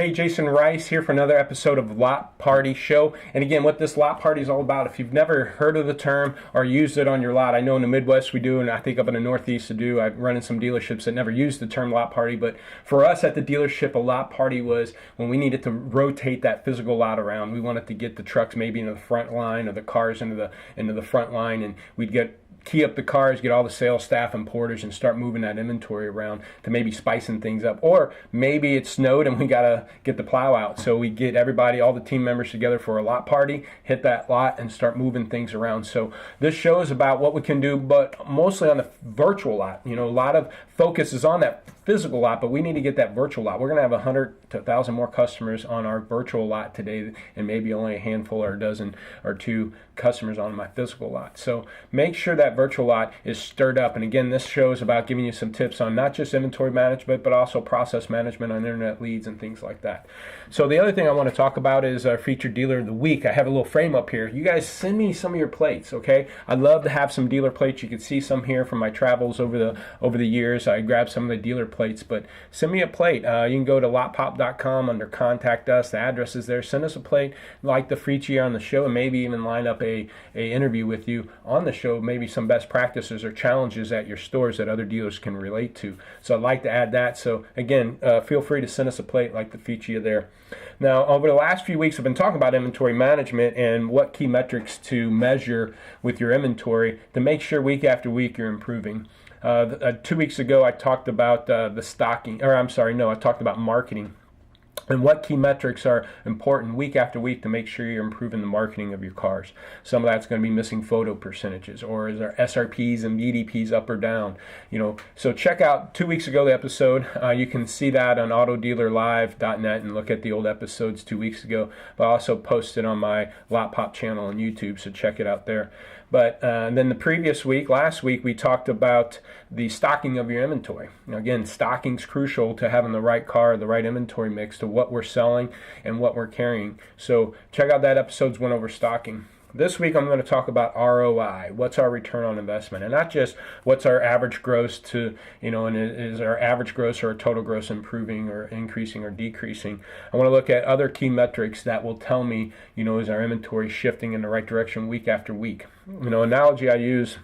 Hey, Jason Rice here for another episode of LotParty Show. And again, what this LotParty is all about, if you've never heard of the term or used it on your lot, I know in the Midwest we do, and I think up in the Northeast we do. I've run in some dealerships that never used the term LotParty, but for us at the dealership, a LotParty was when we needed to rotate that physical lot around. We wanted to get the trucks maybe into the front line or the cars into the front line, and we'd key up the cars, get all the sales staff and porters, and start moving that inventory around to maybe spicing things up. Or maybe it snowed and we got to get the plow out. So we get everybody, all the team members together for a lot party, hit that lot and start moving things around. So this show is about what we can do, but mostly on the virtual lot. You know, a lot of focus is on that physical lot, but we need to get that virtual lot. We're going to have 100 to 1,000 more customers on our virtual lot today, and maybe only a handful or a dozen or two customers on my physical lot. So make sure that virtual lot is stirred up. And again, this show is about giving you some tips on not just inventory management, but also process management on internet leads and things like that. So the other thing I want to talk about is our featured dealer of the week. I have a little frame up here. You guys send me some of your plates, okay? I'd love to have some dealer plates. You can see some here from my travels over the years. I grabbed some of the dealer plates, but send me a plate. You can go to lotpop.com under contact us. The address is there. Send us a plate like the feature on the show, and maybe even line up a interview with you on the show, maybe some best practices or challenges at your stores that other dealers can relate to. So I'd like to add that. So again, feel free to send us a plate like the feature there. Now, over the last few weeks, I've been talking about inventory management and what key metrics to measure with your inventory to make sure week after week you're improving. 2 weeks ago, I talked about I talked about marketing and what key metrics are important week after week to make sure you're improving the marketing of your cars. Some of that's going to be missing photo percentages, or is our SRPs and BDPs up or down? So check out 2 weeks ago the episode. You can see that on autodealerlive.net and look at the old episodes 2 weeks ago. But I also posted on my Lot Pop channel on YouTube, so check it out there. But then the previous week, last week, we talked about the stocking of your inventory. Now, again, stocking's crucial to having the right car, the right inventory mix to what we're selling and what we're carrying. So check out that episode's one over stocking. This week I'm going to talk about ROI. What's our return on investment? And not just what's our average gross and is our average gross or our total gross improving or increasing or decreasing? I want to look at other key metrics that will tell me, is our inventory shifting in the right direction week after week? Analogy I use,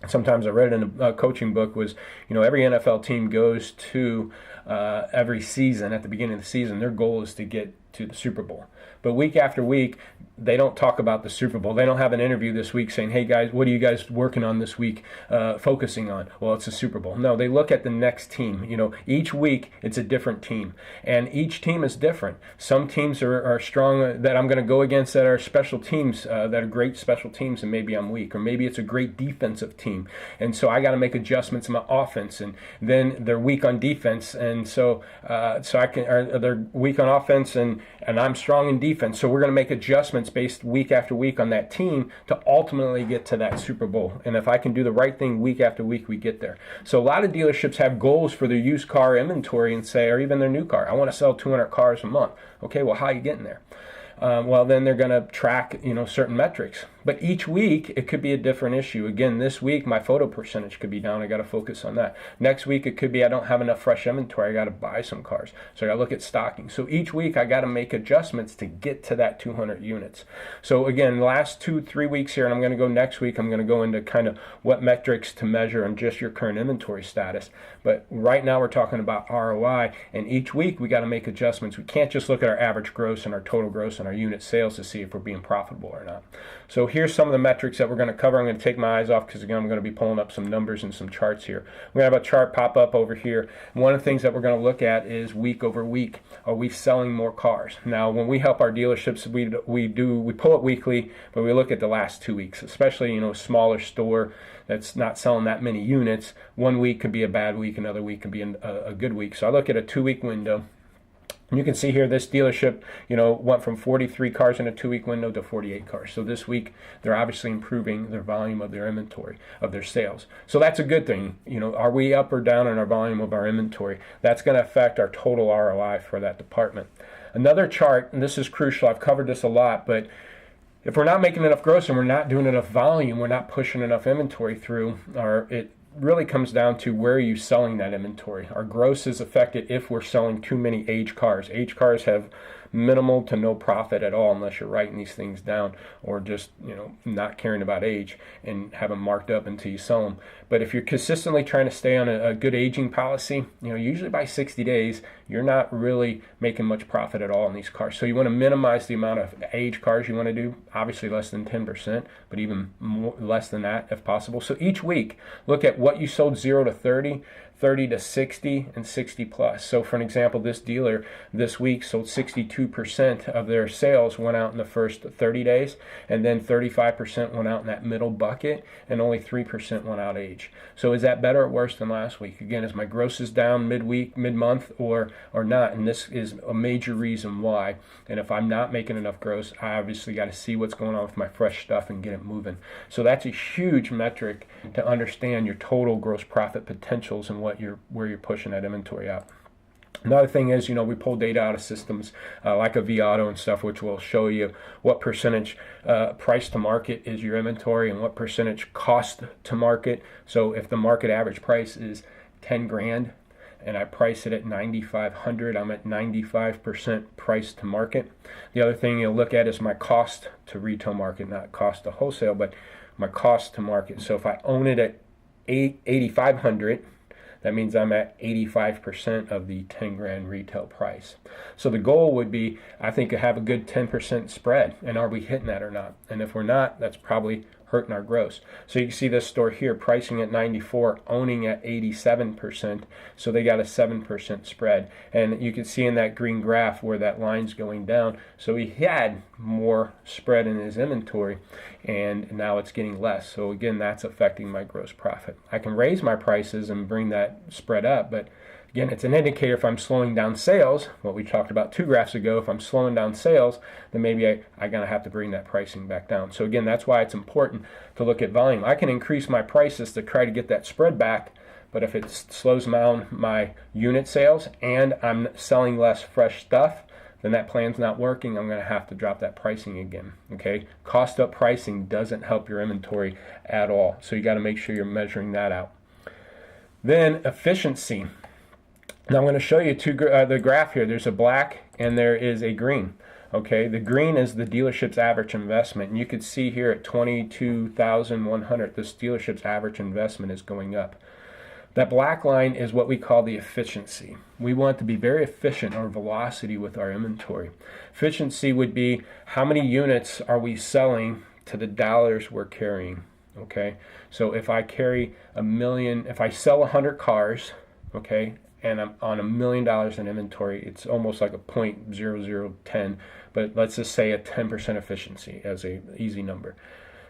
sometimes I read it in a coaching book, was, every NFL team goes to every season, at the beginning of the season, their goal is to get to the Super Bowl. But week after week, they don't talk about the Super Bowl. They don't have an interview this week saying, hey guys, what are you guys working on this week, focusing on? Well, it's the Super Bowl. No, they look at the next team. Each week it's a different team, and each team is different. Some teams are strong that I'm going to go against that are special teams, that are great special teams, and maybe I'm weak. Or maybe it's a great defensive team, and so I got to make adjustments in my offense, and then they're weak on defense, and so they're weak on offense, and I'm strong in defense. So we're going to make adjustments based week after week on that team to ultimately get to that Super Bowl. And if I can do the right thing week after week, we get there. So a lot of dealerships have goals for their used car inventory and say, or even their new car, I want to sell 200 cars a month. Okay, well, how are you getting there? Well, then they're going to track, certain metrics. But each week, it could be a different issue. Again, this week, my photo percentage could be down. I got to focus on that. Next week, it could be I don't have enough fresh inventory. I got to buy some cars. So I got to look at stocking. So each week, I got to make adjustments to get to that 200 units. So again, the last 2-3 weeks here, and I'm going to go next week, I'm going to go into kind of what metrics to measure and just your current inventory status. But right now, we're talking about ROI. And each week, we got to make adjustments. We can't just look at our average gross and our total gross and our unit sales to see if we're being profitable or not. So here's some of the metrics that we're going to cover. I'm going to take my eyes off because, again, I'm going to be pulling up some numbers and some charts here. We're going to have a chart pop up over here. One of the things that we're going to look at is week over week. Are we selling more cars? Now, when we help our dealerships, we pull it weekly, but we look at the last 2 weeks, especially, a smaller store that's not selling that many units. 1 week could be a bad week. Another week could be a good week. So I look at a 2-week window. And you can see here this dealership, went from 43 cars in a 2-week window to 48 cars. So this week, they're obviously improving their volume of their inventory, of their sales. So that's a good thing. Are we up or down in our volume of our inventory? That's going to affect our total ROI for that department. Another chart, and this is crucial, I've covered this a lot, but if we're not making enough gross and we're not doing enough volume, we're not pushing enough inventory through, really comes down to where are you selling that inventory. Our gross is affected if we're selling too many aged cars. Aged cars have minimal to no profit at all unless you're writing these things down or just not caring about age and have them marked up until you sell them. But if you're consistently trying to stay on a good aging policy, usually by 60 days you're not really making much profit at all in these cars. So you want to minimize the amount of aged cars you want to do, obviously less than 10%, but even more, less than that if possible. So each week look at what you sold 0 to 30, 30 to 60, and 60 plus. So for an example, this dealer this week sold 62% of their sales went out in the first 30 days, and then 35% went out in that middle bucket, and only 3% went out age. So is that better or worse than last week? Again, is my grosses down midweek, mid-month, or not? And this is a major reason why. And if I'm not making enough gross, I obviously got to see what's going on with my fresh stuff and get it moving. So that's a huge metric to understand your total gross profit potentials and where you're pushing that inventory out. Another thing is, we pull data out of systems like a vAuto and stuff, which will show you what percentage price to market is your inventory and what percentage cost to market. So if the market average price is 10 grand and I price it at 9,500, I'm at 95% price to market. The other thing you'll look at is my cost to retail market, not cost to wholesale, but my cost to market. So if I own it at 8,500, that means I'm at 85% of the 10 grand retail price. So the goal would be, I think, to have a good 10% spread. And are we hitting that or not? And if we're not, that's probably hurting our gross. So you can see this store here pricing at 94, owning at 87%. So they got a 7% spread. And you can see in that green graph where that line's going down. So he had more spread in his inventory, and now it's getting less. So again, that's affecting my gross profit. I can raise my prices and bring that spread up, but again, it's an indicator if I'm slowing down sales, what we talked about 2 graphs ago. If I'm slowing down sales, then maybe I'm going to have to bring that pricing back down. So again, that's why it's important to look at volume. I can increase my prices to try to get that spread back, but if it slows down my unit sales and I'm selling less fresh stuff, then that plan's not working. I'm going to have to drop that pricing again. Okay, cost up pricing doesn't help your inventory at all. So you got to make sure you're measuring that out. Then efficiency. Now I'm going to show you the graph here. There's a black and there is a green. Okay, the green is the dealership's average investment, and you can see here at 22,100, this dealership's average investment is going up. That black line is what we call the efficiency. We want to be very efficient, our velocity with our inventory. Efficiency would be how many units are we selling to the dollars we're carrying. Okay, so if I carry if I sell 100 cars, okay, and I'm on $1 million in inventory, it's almost like a 0.0010, but let's just say a 10% efficiency as a easy number.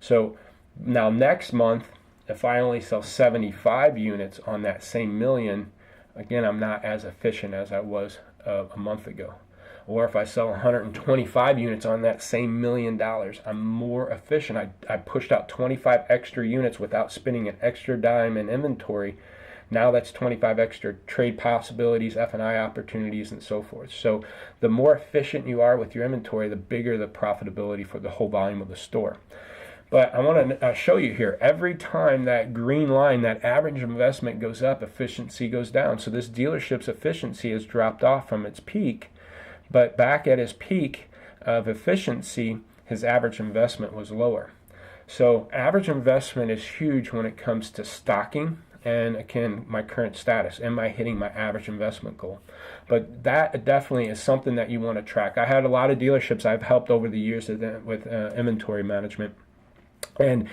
So now next month, if I only sell 75 units on that same million, again, I'm not as efficient as I was a month ago. Or if I sell 125 units on that same $1 million, I'm more efficient. I pushed out 25 extra units without spending an extra dime in inventory. Now that's 25 extra trade possibilities, F&I opportunities, and so forth. So the more efficient you are with your inventory, the bigger the profitability for the whole volume of the store. But I want to show you here, every time that green line, that average investment goes up, efficiency goes down. So this dealership's efficiency has dropped off from its peak, but back at his peak of efficiency, his average investment was lower. So average investment is huge when it comes to stocking and, again, my current status. Am I hitting my average investment goal? But that definitely is something that you want to track. I had a lot of dealerships I've helped over the years with inventory management. And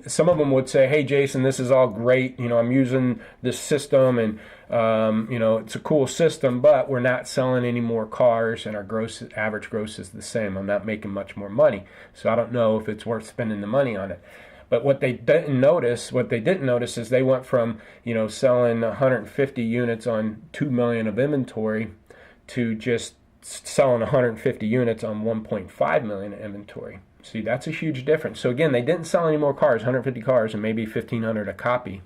some of them would say, hey, Jason, this is all great. I'm using this system and, it's a cool system, but we're not selling any more cars and our average gross is the same. I'm not making much more money. So I don't know if it's worth spending the money on it. But what they didn't notice is they went from, selling 150 units on 2 million of inventory to just selling 150 units on 1.5 million of inventory. See, that's a huge difference. So again, they didn't sell any more cars, 150 cars and maybe 1,500 a copy.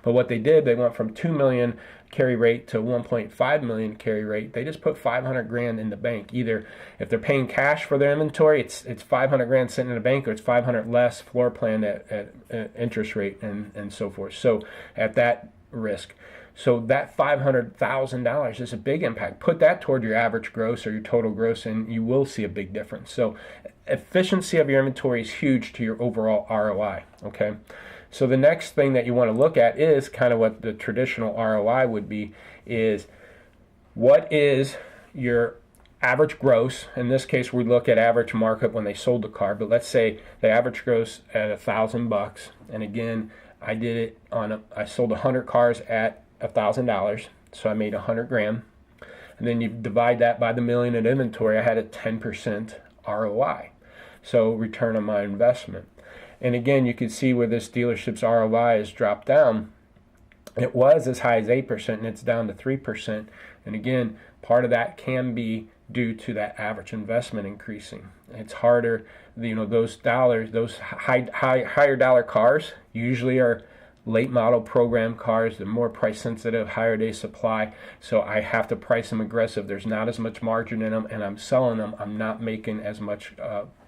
But what they did, they went from 2 million carry rate to 1.5 million carry rate. They just put 500 grand in the bank. Either if they're paying cash for their inventory, it's 500 grand sitting in the bank, or it's 500 less floor plan at interest rate and so forth. So at that risk. So that $500,000 is a big impact. Put that toward your average gross or your total gross, and you will see a big difference. So efficiency of your inventory is huge to your overall ROI, okay? So the next thing that you want to look at is kind of what the traditional ROI would be, is what is your average gross. In this case, we look at average markup when they sold the car, but let's say the average gross at $1,000. And again, I did it I sold 100 cars at $1,000, so I made 100 grand. And then you divide that by the million in inventory, I had a 10% ROI. So return on my investment. And again, you can see where this dealership's ROI has dropped down. It was as high as 8% and it's down to 3%. And again, part of that can be due to that average investment increasing. It's harder, those dollars, those higher dollar cars usually are late model program cars. They're more price sensitive, higher day supply, so I have to price them aggressive. There's not as much margin in them, and I'm selling them, I'm not making as much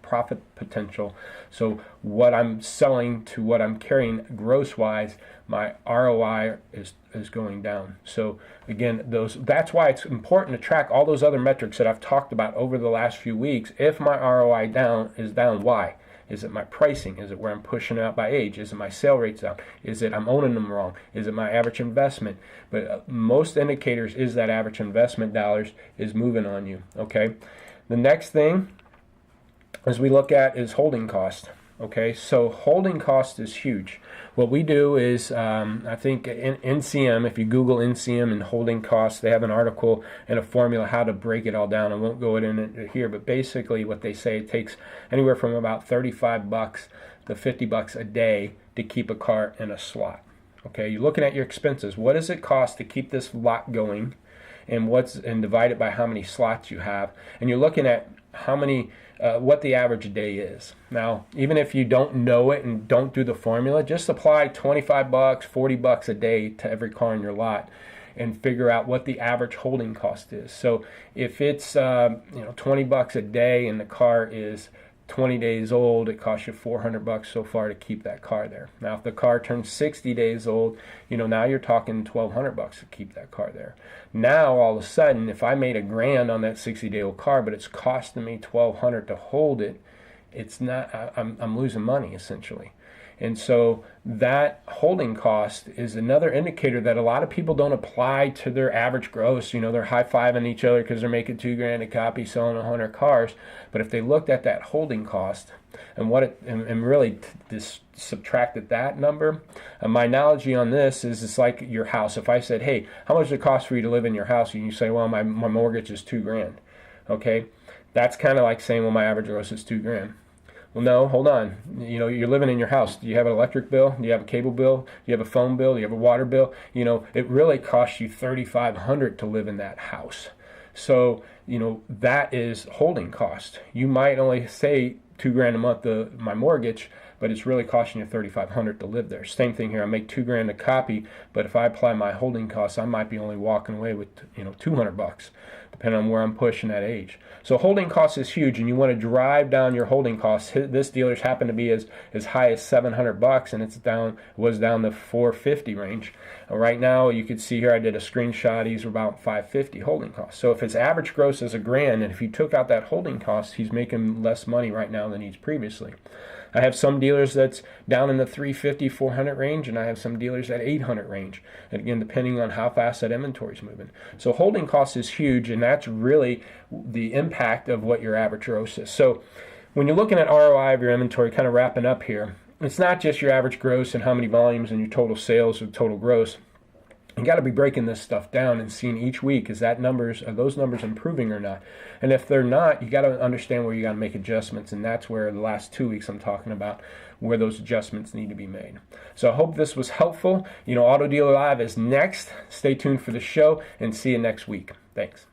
profit potential. So what I'm selling to what I'm carrying gross wise, my ROI is going down. So again, that's why it's important to track all those other metrics that I've talked about over the last few weeks. If my ROI is down, why? Is it my pricing? Is it where I'm pushing it out by age? Is it my sale rates down? Is it I'm owning them wrong? Is it my average investment? But most indicators is that average investment dollars is moving on you, okay? The next thing as we look at is holding cost. Okay, so holding cost is huge. What we do is, I think in NCM, if you Google NCM and holding costs, they have an article and a formula how to break it all down. I won't go into it here, but basically what they say, it takes anywhere from about $35 to $50 a day to keep a car in a slot. Okay, you're looking at your expenses. What does it cost to keep this lot going, and divide it by how many slots you have, and you're looking at how many. What the average day is. Now, even if you don't know it and don't do the formula, just apply $25, $40 a day to every car in your lot and figure out what the average holding cost is. So if it's $20 a day and the car is 20 days old, it costs you $400 so far to keep that car there. Now, if the car turns 60 days old, now you're talking $1,200 to keep that car there. Now, all of a sudden, if I made $1,000 on that 60-day-old car, but it's costing me $1,200 to hold it, it's not. I'm losing money essentially. And so that holding cost is another indicator that a lot of people don't apply to their average gross. They're high-fiving each other because they're making $2,000 a copy selling 100 cars. But if they looked at that holding cost and and really subtracted that number, my analogy on this is it's like your house. If I said, hey, how much does it cost for you to live in your house? And you say, well, my mortgage is $2,000. Okay, that's kind of like saying, well, my average gross is $2,000. Well, no, hold on. You're living in your house. Do you have an electric bill? Do you have a cable bill? Do you have a phone bill? Do you have a water bill? It really costs you $3,500 to live in that house. So, that is holding cost. You might only say $2,000 a month my mortgage, but it's really costing you $3,500 to live there. Same thing here. I make $2,000 a copy, but if I apply my holding costs, I might be only walking away with $200, depending on where I'm pushing at age. So holding costs is huge, and you want to drive down your holding costs. This dealer's happened to be as high as $700, and was down to $450 range. Right now, you can see here I did a screenshot. He's about $550 holding costs. So if his average gross is $1,000, and if you took out that holding cost, he's making less money right now than he's previously. I have some dealers that's down in the $350, $400 range, and I have some dealers at $800 range. And again, depending on how fast that inventory is moving. So holding cost is huge, and that's really the impact of what your average gross is. So when you're looking at ROI of your inventory, kind of wrapping up here, it's not just your average gross and how many volumes and your total sales or total gross. You got to be breaking this stuff down and seeing each week, are those numbers improving or not? And if they're not, you got to understand where you got to make adjustments, and that's where the last 2 weeks I'm talking about where those adjustments need to be made. So I hope this was helpful. Auto Dealer Live is next. Stay tuned for the show, and see you next week. Thanks.